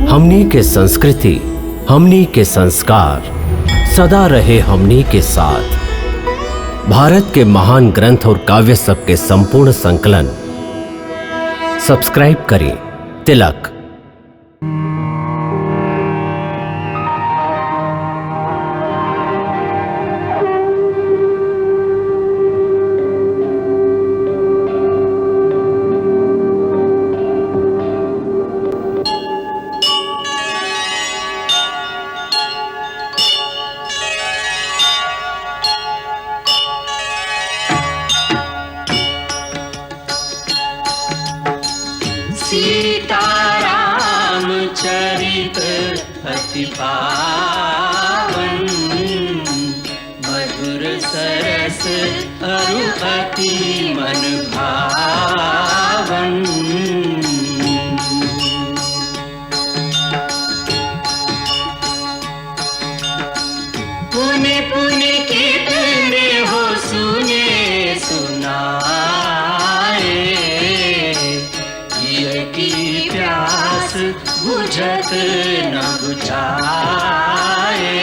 हमनी के संस्कृति, हमनी के संस्कार सदा रहे हमनी के साथ। भारत के महान ग्रंथ और काव्य सब के संपूर्ण संकलन सब्सक्राइब करें तिलक। सीताराम चरित अति पावन, मधुर सरस अरु अति मन भावन। पुण्य पुण्य कितने हो सुने सुनाए, की प्यास बुझत न बुझाए।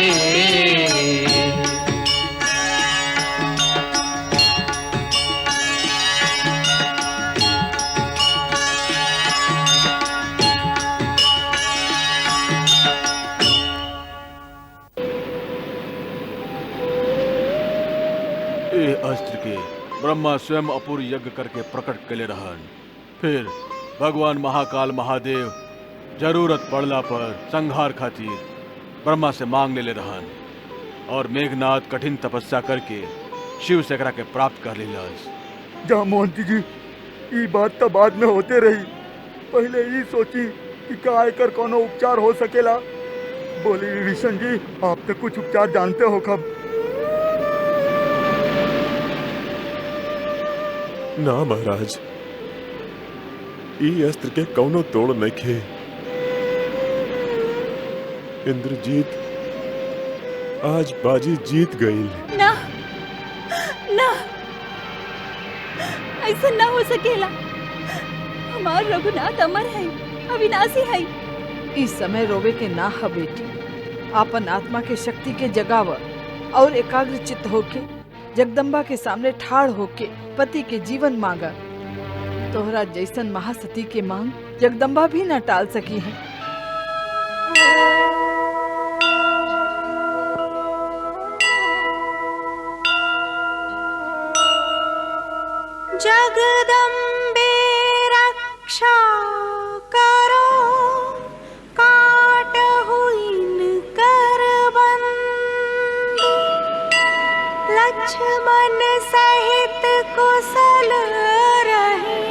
ए अस्त्र के ब्रह्मा स्वयं अपूर्व यज्ञ करके प्रकट कले रहन। फिर भगवान महाकाल महादेव जरूरत पड़ला पर संहार खातिर ब्रह्मा से मांग ले रहन और मेघनाथ कठिन तपस्या करके शिव से एकरा के प्राप्त कर लेलस। जामवंती जी, ई बात तो बाद में होते रही, पहले ये सोची कि का एकर कोनो उपचार हो सकेला। बोली विष्णु जी, आप तो कुछ उपचार जानते हो कब? ना महाराज, ई अस्त्र के कौनो तोड़ नइखे। इंद्रजीत आज बाजी जीत गईल। ना ना, ऐसा ना हो सकेला। हमार रघुनाथ अमर है, अविनाशी है। इस समय रोवे के ना है बेटी, आपन आत्मा के शक्ति के जगाव और एकाग्र चित्त होके जगदम्बा के सामने ठाड़ होके पति के जीवन मांगा। तोहरा जैसन महासती के मांग जगदम्बा भी न टाल सकी है। जगदम्बे रक्षा करो, काटहु इनकर बंद। लक्ष्मण सहित कुशल रहे,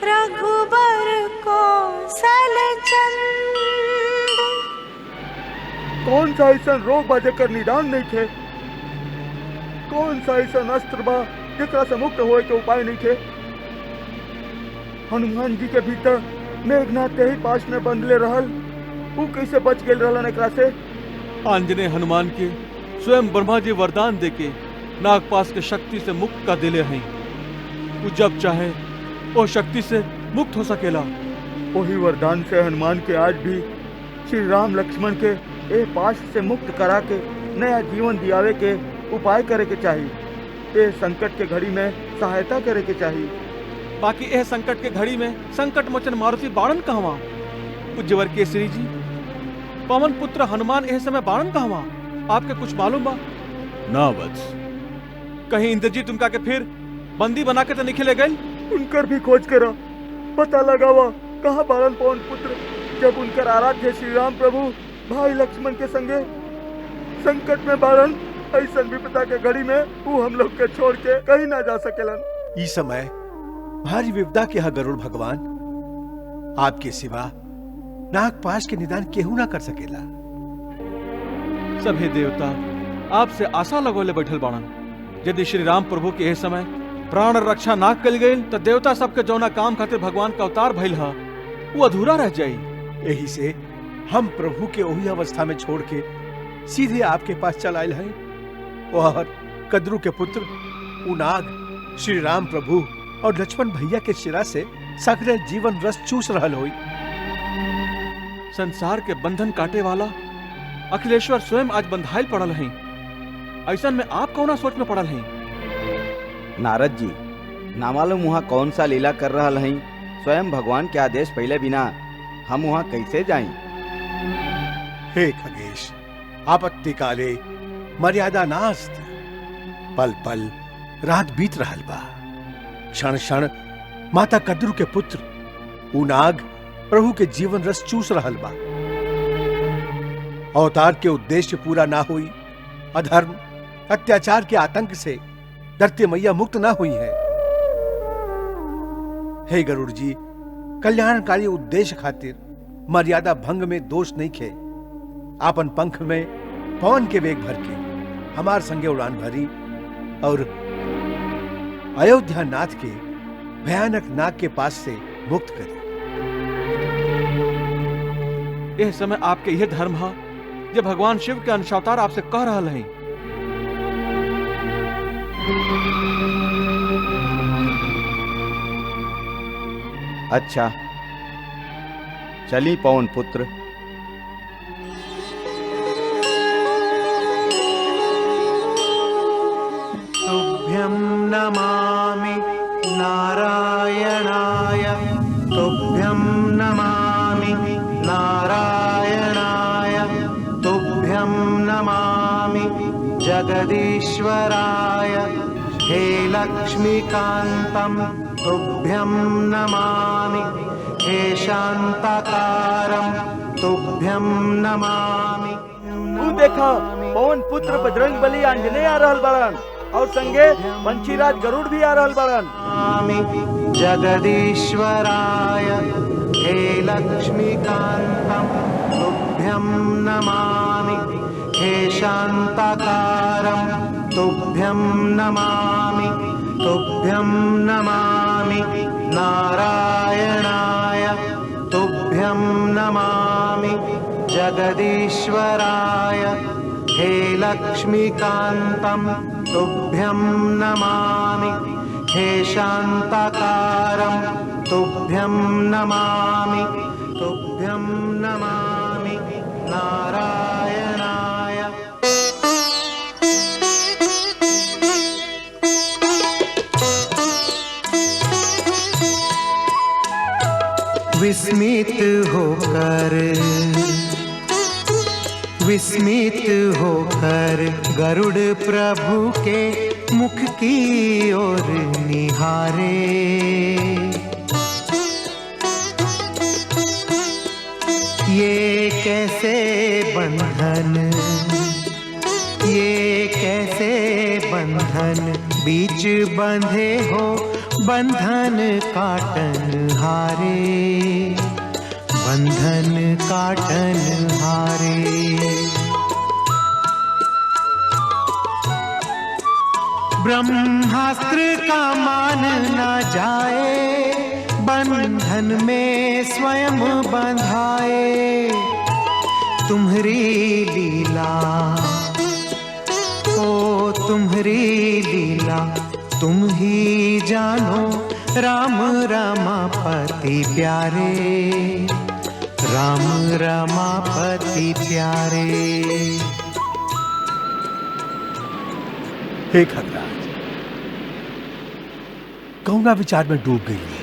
रघुबर कौशल चंद। कौन सा ऐसा रोग बा जेकर निदान नहीं थे? कौन सा ऐसा अस्त्र बा जेकरा से मुक्त होए के उपाय नहीं थे? हनुमान जी के भीतर मेघनाथ के ही पास में बंधले रहल, वो कैसे बच गेल रहलन एकरा से? आंजनेय हनुमान के स्वयं ब्रह्मा जी वरदान देके नागपाश के शक्ति से मुक्त कर दिले हैं। वो जब चाहे वो शक्ति से मुक्त हो सकेला। वही वरदान से हनुमान के आज भी श्री राम लक्ष्मण के ए पाश से मुक्त करा के नया जीवन दियावे के उपाय करे के चाहिए। ए संकट के घड़ी में सहायता करे के चाहिए। बाकी यह संकट के घड़ी में संकट मोचन मारुति बाणन कहवा? उज्जवर केसरी जी, पवन पुत्र हनुमान यह समय बाणन कहवा? आपके कुछ मालूम बा? ना वत्स, कहीं इंद्रजीत उनका के फिर बंदी बना के तो नहीं ले गए? उनकर भी खोज करा, पता लगावा कहाँ बारन पवन पुत्र। जब उनकर आराध्य श्री राम प्रभु भाई लक्ष्मण के संगे संकट में बारन, ऐसा विपदा के घड़ी में वो हम लोग के छोड़ के कहीं ना जा सकेलन। इस समय भारी विपदा के हा गरुड़ भगवान, आपके सिवा नागपाश के निदान केहू ना कर सकेला। सभी देवता आपसे आशा लगोले बैठल बाणन। यदि श्री राम प्रभु के यह समय प्राण रक्षा ना कल गई तो देवता सबके जौना काम खातिर भगवान का अवतार भइल हा वो अधूरा रह जाई। यही से हम प्रभु के वही अवस्था में छोड़ के सीधे आपके पास चल आयल हैं। और कद्रू के पुत्र उनाग श्री राम प्रभु और लक्ष्मण भैया के शिरा से सगरे जीवन रस चूस रहल होई। संसार के बंधन काटे वाला अखिलेश्वर स्वयं आज बंधाइल पड़ल हैं। ऐसा में आप कौन सोच में पड़ल हैं? नारद जी, ना मालूम वहाँ कौन सा लीला कर रहा हैं। स्वयं भगवान के आदेश पहले बिना हम वहाँ कैसे जाएं? हे खगेश, आपत्ति काले मर्यादा नास्त। पल पल रात बीत रहल बा। क्षण क्षण माता कद्रू के पुत्र उनाग प्रभु के जीवन रस चूस रहल बा। अवतार के उद्देश्य पूरा ना हुई, अधर्म अत्याचार के आतंक से धरती मैया मुक्त ना हुई है। हे गरुड़ जी, कल्याणकारी उद्देश्य खातिर मर्यादा भंग में दोष नहीं खे। आपन पंख में पवन के वेग भर के हमार संगे उड़ान भरी और अयोध्या नाथ के भयानक नाग के पास से मुक्त करी। यह समय आपके यह धर्म है जब भगवान शिव के अंशावतार आपसे कह रहा हैं। अच्छा, चली पवन पुत्र। तुभ्यं नमामि नारायणाय, तुभ्यं नमामि नारायणाय, तुभ्यं नमामि जगदीश्वराय। हे लक्ष्मीकान्तं तुभ्यं नमामि, हे शांताकारं तुभ्यं नमामि। तू देखा पवन पुत्र बजरंग बली आंजनेय आ रहल बड़न और संगे पंचीराज गरुड़ भी आ रहल बड़न। जगदीश्वराय हे लक्ष्मीकान्तं तुभ्यं नमामि, हे शांताकारं तुभ्यं नमामि, तुभ्यं नमामि नारायणाय, तुभ्यं नमामि जगदीश्वराय। हे लक्ष्मीकान्तं तुभ्यं नमामि, हे शांताकारं तुभ्यं नमामि, तुभ्यं नमामि नारायणाय। विस्मित होकर गरुड़ प्रभु के मुख की ओर निहारे। ये कैसे बंधन बीच बंधे हो, बंधन काटन हारे, बंधन काटन हारे। ब्रह्मास्त्र का मान न जाए, बंधन में स्वयं बंधाए। तुम्हारी लीला, ओ तुम्हारी लीला तुम ही जानो। राम रमापति प्यारे, राम रमापति प्यारे। हे खगराज, कौना विचार में डूब गई है?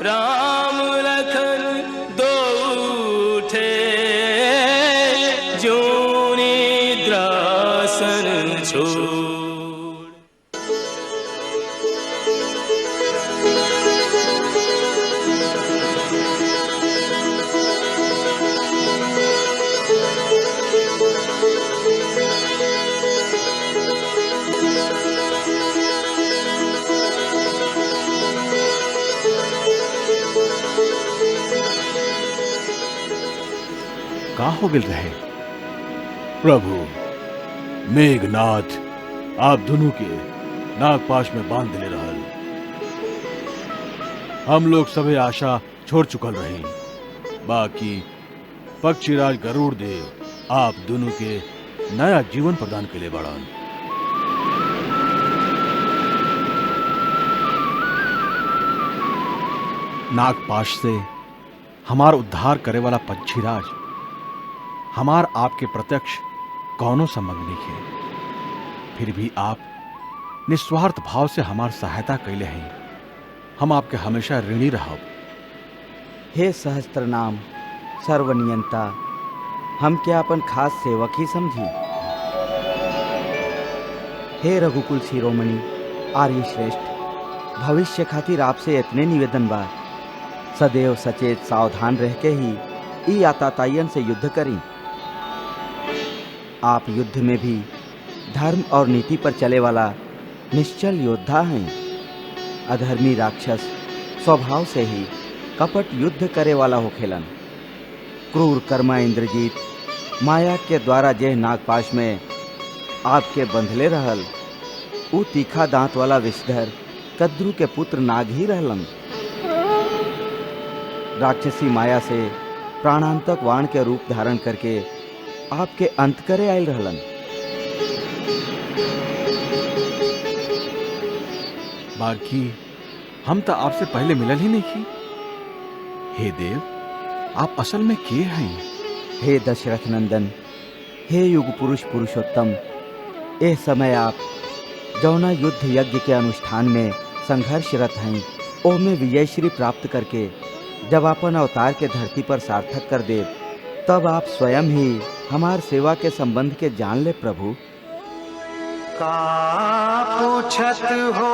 राम लखन दो उठे जो निद्रासन छोड़। का हो गिल रहे प्रभु मेघनाथ आप दोनों के नागपाश में बांध दिले रहल। हम लोग सभी आशा छोड़ चुकल रही, बाकी पक्षीराज गरुड़ देव आप दोनों के नया जीवन प्रदान के लिए बढ़ान। नागपाश से हमार उद्धार करे वाला पक्षीराज हमार आपके प्रत्यक्ष कौनो संबंध नहीं है, फिर भी आप निस्वार्थ भाव से हमार सहायता कैले हैं। हम आपके हमेशा ऋणी रहब। हे सहस्त्र नाम सर्वनियंता, हम क्या अपन खास सेवक ही समझी। हे रघुकुल शिरोमणि आर्य श्रेष्ठ, भविष्य खातिर आपसे इतने निवेदन बा, सदैव सचेत सावधान रह के ही ई आतातायन से युद्ध करी। आप युद्ध में भी धर्म और नीति पर चले वाला निश्चल योद्धा हैं। अधर्मी राक्षस स्वभाव से ही कपट युद्ध करे वाला होखेलन। क्रूर कर्मा इंद्रजीत माया के द्वारा जेह नागपाश में आपके बंधले रहल, ऊ तीखा दांत वाला विषधर कद्रु के पुत्र नाग ही रहलन। राक्षसी माया से प्राणांतक वाण के रूप धारण करके आपके अंत करे आयल रहलन। बाकी हम तो आपसे पहले मिलल ही नहीं की। हे देव आप असल में के हैं? हे दशरथ नंदन, हे युग पुरुष पुरुषोत्तम, ए समय आप जौना युद्ध यज्ञ के अनुष्ठान में संघर्षरत हैं, ओह में विजयश्री प्राप्त करके जब अपन अवतार के धरती पर सार्थक कर दे, तब आप स्वयं ही हमार सेवा के संबंध के जान ले प्रभु। का पूछत हो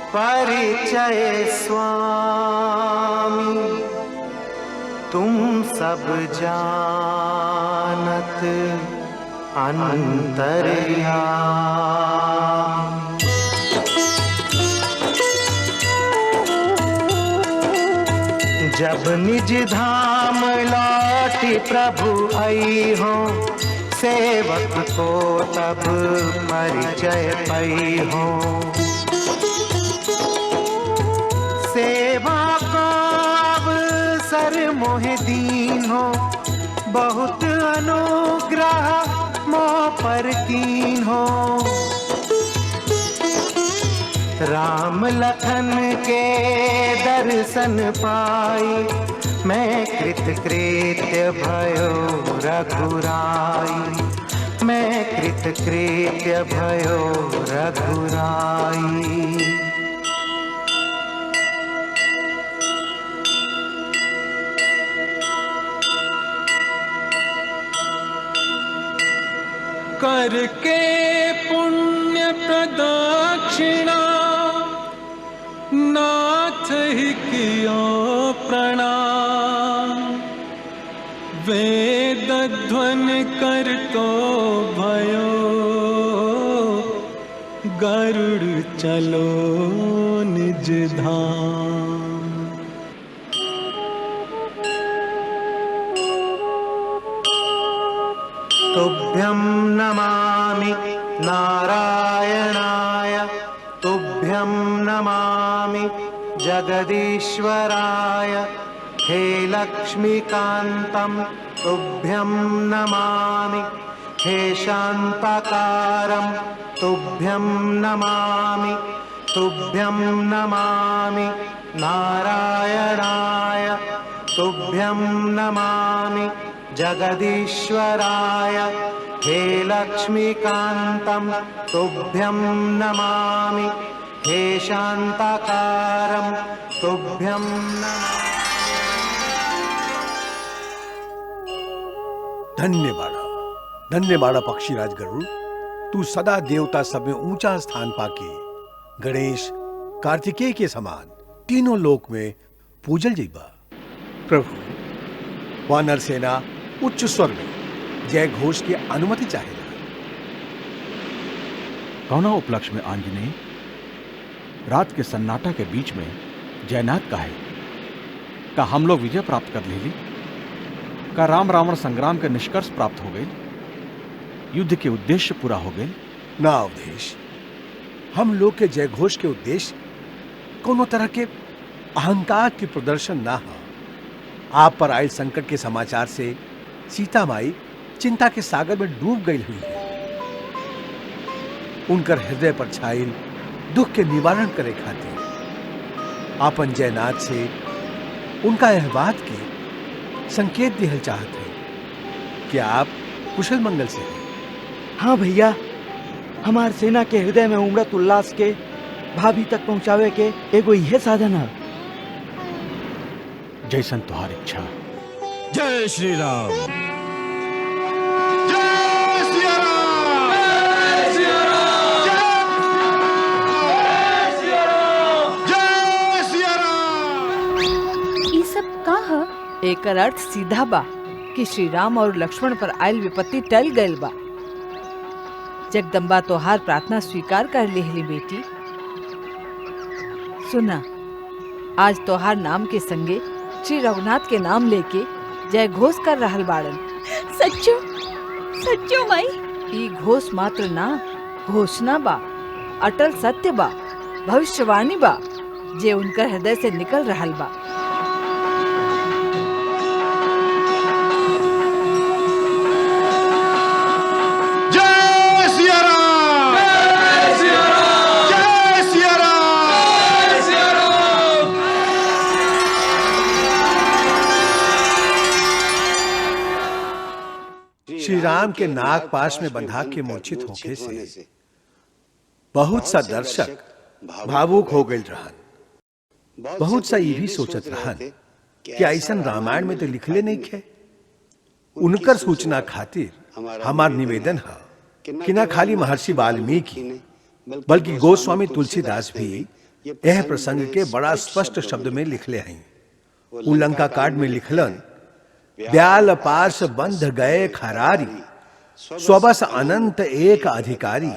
परिचय स्वामी, तुम सब जानत अंतर्यामी। जब निज धाम लौटी प्रभु आई हो, सेवक को तब परिचय पाई हो। सेवा को अवसर मोहि दीन हो, बहुत अनुग्रह मोह पर कीन हो। राम लखन के दर्शन पाई, मैं कृतकृत्य भयो रघुराई। मैं कृतकृत्य भयो रघुराई। करके पुण्य प्रदक्षिणा, नाथ ही कियो प्रणाम। वेद ध्वनि कर तो भयो, गरुड़ चलो निज धाम। तुभ्यं नमामि नारायणाय, तुभ्यं नमामि जगदीश्वराय। हे लक्ष्मीकान्तं तुभ्यं नमामि, हे शान्ताकारं तुभ्यं नमामि। तुभ्यं नमामि नारायणाय, तुभ्यं नमामि जगदीश्वराय। हे लक्ष्मीकान्तं तुभ्यं नमामि, हे शान्ताकारं तुभ्यं नमामि। धन्य बाड़ा पक्षीराज गरुड़, तू सदा देवता सब में ऊंचा स्थान पाके गणेश कार्तिकेय के समान तीनों लोक में पूजल जइबा। प्रभु, वानर सेना उच्च स्वर में जय घोष की अनुमति चाहेगा। कौना उपलक्ष्य में आंजनेय रात के सन्नाटा के बीच में जयनाथ का है? का हम लोग विजय प्राप्त कर लेली? का राम रावण संग्राम के निष्कर्ष प्राप्त हो गए? युद्ध के उद्देश्य पूरा हो गए? ना अवधेश, हम लोग के जय घोष के उद्देश्य कोनो तरह के अहंकार की प्रदर्शन ना हो। आप पर आए संकट के समाचार से सीता माई चिंता के सागर में डूब गई हुई है। उनकर हृदय पर छाइल दुख के निवारण करे खातिर आपन जयनाथ से उनका यह बात के संकेत दिहल चाहते हैं कि आप कुशल मंगल से हैं। हाँ भैया, हमार सेना के हृदय में उमड़त उल्लास के भाभी तक पहुंचावे के एगो यह साधन है। जैसन तुहार इच्छा। जय श्री राम। जय सिया राम। जय सिया राम। जय सिया राम। ये सब का है? एकर अर्थ सीधा बा कि श्री राम और लक्ष्मण पर आयल विपत्ति टल गइल बा। जगदम्बा तोहार प्रार्थना स्वीकार कर लेहली बेटी। सुना, आज तोहार नाम के संगे श्री रघुनाथ के नाम लेके जय घोष कर रहल बाड़न। सच्चो सच्चो माई? ई घोष मात्र ना, घोषणा बा, अटल सत्य बा, भविष्यवाणी बा जे उनकर हृदय से निकल रहल बा। श्री राम के नाग पाश में बंधा के मूर्छित होके से बहुत सा दर्शक भावुक हो गए रहन। बहुत सा ये भी सोचत रहन कि ऐसन रामायण में तो लिखले नहीं खे। उनकर सूचना खातिर हमार निवेदन है कि न खाली महर्षि वाल्मीकि बल्कि गोस्वामी तुलसीदास भी यह प्रसंग के बड़ा स्पष्ट शब्द में लिखले हैं। उल्लंका कांड में लिखलन, ब्याल पास बंध गए खरारी, स्वबस अनंत एक अधिकारी,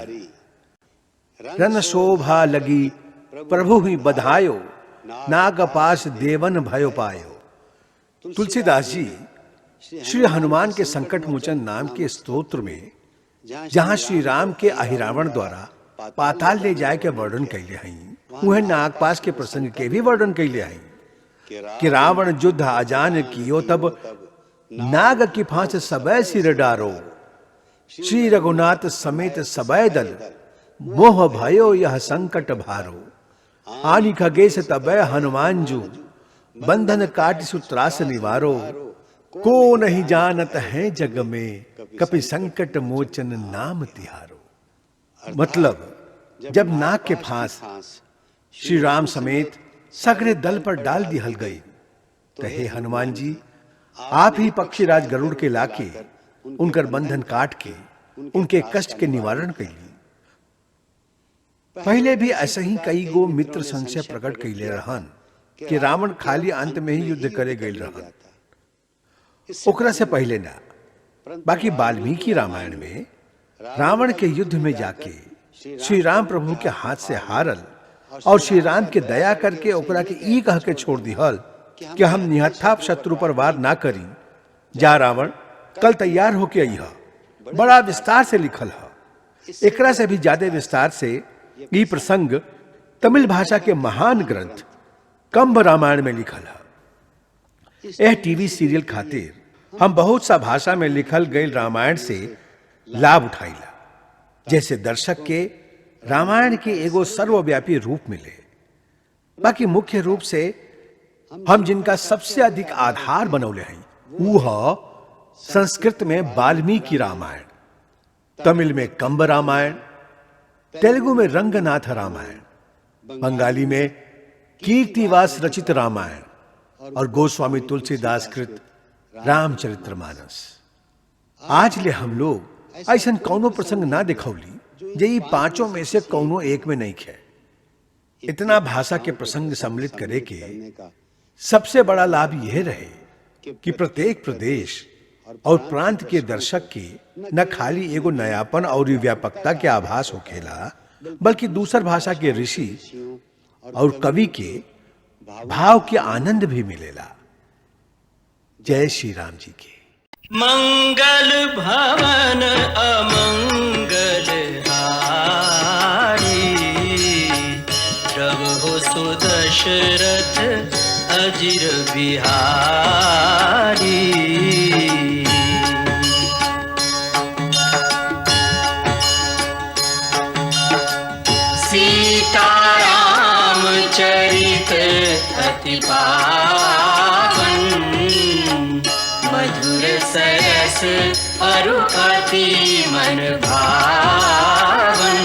रन शोभा लगी प्रभु ही बधायो, नाग पास देवन भयो पायो। तुलसीदास जी श्री हनुमान के संकट मोचन नाम के स्तोत्र में जहां श्री राम के अहिरावण द्वारा पाताल ले जाए के वर्णन कैले हैं, वह नागपाश के प्रसंग के भी वर्णन कैले हैं कि रावण युद्ध अजान कियो तब नाग की फांस सबय सिर डारो, श्री रघुनाथ समेत सबय दल, मोह भयो यह संकट भारो। आनि खगेश तबय हनुमान जू, बंधन काट सुत्रास निवारो। को नहीं जानत है जग में, कपि संकट मोचन नाम तिहारो। मतलब जब नाग के फांस श्री राम समेत सगरे दल पर डाल दिहल गई, तो हे हनुमान जी, आप ही पक्षीराज गरुड़ के लाके उनकर बंधन काट के उनके कष्ट के निवारण कैली। पहले भी ऐसे ही कई गो मित्र संशय प्रकट कैले रहन कि रावण खाली अंत में ही युद्ध करे गए रहन, ओकरा से पहले ना। बाकी वाल्मीकि रामायण में रावण के युद्ध में जाके श्री राम प्रभु के हाथ से हारल और श्री राम के दया करके ओकरा के ई कह के छोड़ दिहल कि हम निहत्था शत्रु पर वार ना करी। जा रावण, कल तैयार होके आई है। बड़ा विस्तार से लिखल है। एकरा से भी ज्यादा विस्तार से ये प्रसंग तमिल भाषा के महान ग्रंथ कंब रामायण में लिखल है। यह टीवी सीरियल खातिर हम बहुत सा भाषा में लिखल गए रामायण से लाभ उठाइला, जैसे दर्शक के रामायण के एगो सर्वव्यापी रूप मिले। बाकी मुख्य रूप से हम जिनका सबसे अधिक आधार बनौले हैं वो संस्कृत में वाल्मीकि रामायण, तमिल में कंब रामायण, तेलुगु में रंगनाथ रामायण, बंगाली में कीर्तिवास रचित रामायण और गोस्वामी तुलसीदास कृत रामचरितमानस। आज ले हम लोग ऐसा कौनो प्रसंग ना दिखौली जे ई पांचों में से कौनो एक में नहीं खे। इतना भाषा के प्रसंग सम्मिलित करे के सबसे बड़ा लाभ यह रहे कि प्रत्येक प्रदेश और प्रांत के दर्शक के न खाली एगो नयापन और व्यापकता के आभास होखेला, बल्कि दूसर भाषा के ऋषि और कवि के भाव के आनंद भी मिलेला। जय श्री राम जी की। मंगल भवन अमंगल हारी, प्रभु सुदशरथ अजिर बिहारी। सीताराम चरित अति पावन, मधुर सरस अरु अति मन भावन।